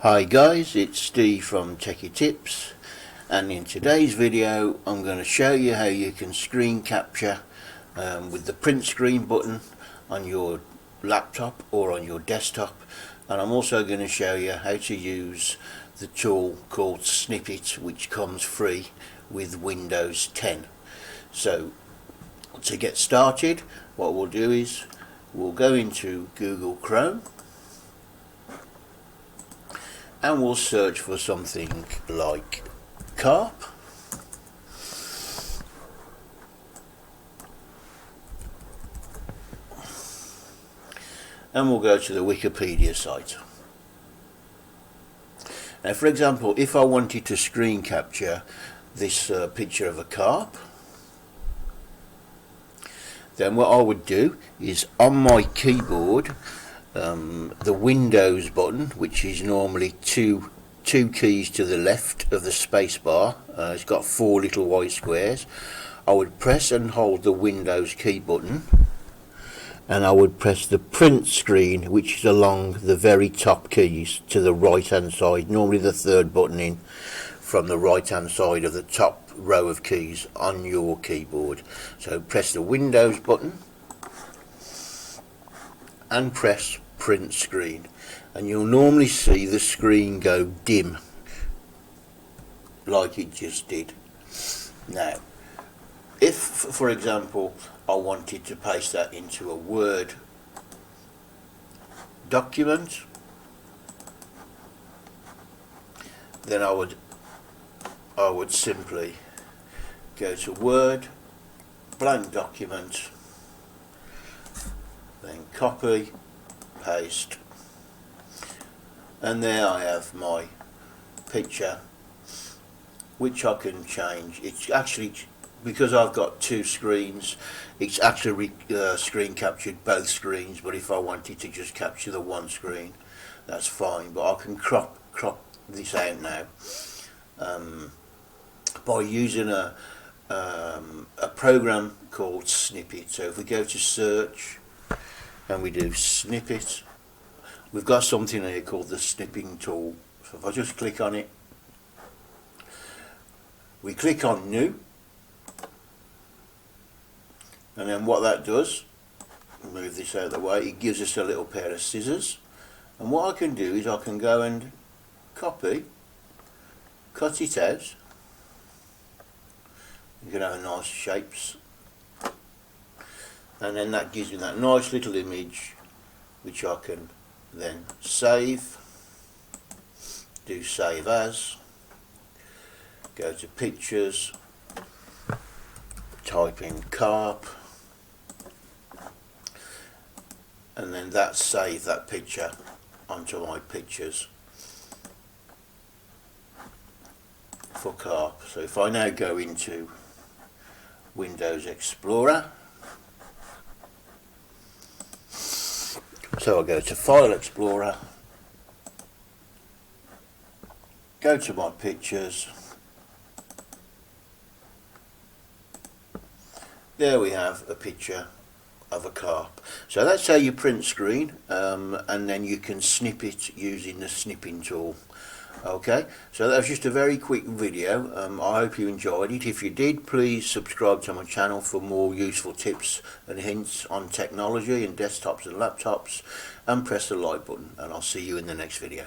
Hi guys, it's Steve from Techie Tips, and in today's video I'm going to show you how you can screen capture with the print screen button on your laptop or on your desktop, and I'm also going to show you how to use the tool called Snippet, which comes free with Windows 10. So to get started, what we'll do is we'll go into Google Chrome and we'll search for something like carp, and we'll go to the Wikipedia site. Now, for example, if I wanted to screen capture this picture of a carp, then what I would do is on my keyboard, the Windows button, which is normally two keys to the left of the space bar, it's got 4 little white squares. I would press and hold the Windows key button, and I would press the print screen, which is along the very top keys to the right hand side, normally the 3rd button in from the right hand side of the top row of keys on your keyboard. So press the Windows button and press print screen, and you'll normally see the screen go dim like it just did. Now, if for example I wanted to paste that into a Word document, then I would simply go to Word, blank document, then copy, paste, and there I have my picture, which I can change. It's actually, because I've got 2 screens, it's actually screen captured both screens, but if I wanted to just capture the one screen, that's fine. But I can crop this out now by using a program called Snippet. So if we go to search and we do Snippet, we've got something here called the snipping tool. So if I just click on it, we click on new, and then what that does, move this out of the way, it gives us a little pair of scissors, and what I can do is I can go and copy, cut it out. You can have nice shapes, and then that gives me that nice little image, which I can then save, do save as, go to pictures, type in carp, and then that save that picture onto my pictures for carp. So if I now go into Windows Explorer, so I'll go to File Explorer, go to my pictures, there we have a picture of a carp. So that's how you print screen, and then you can snip it using the snipping tool. Okay, so that was just a very quick video. I hope you enjoyed it. If you did, please subscribe to my channel for more useful tips and hints on technology and desktops and laptops, and press the like button, and I'll see you in the next video.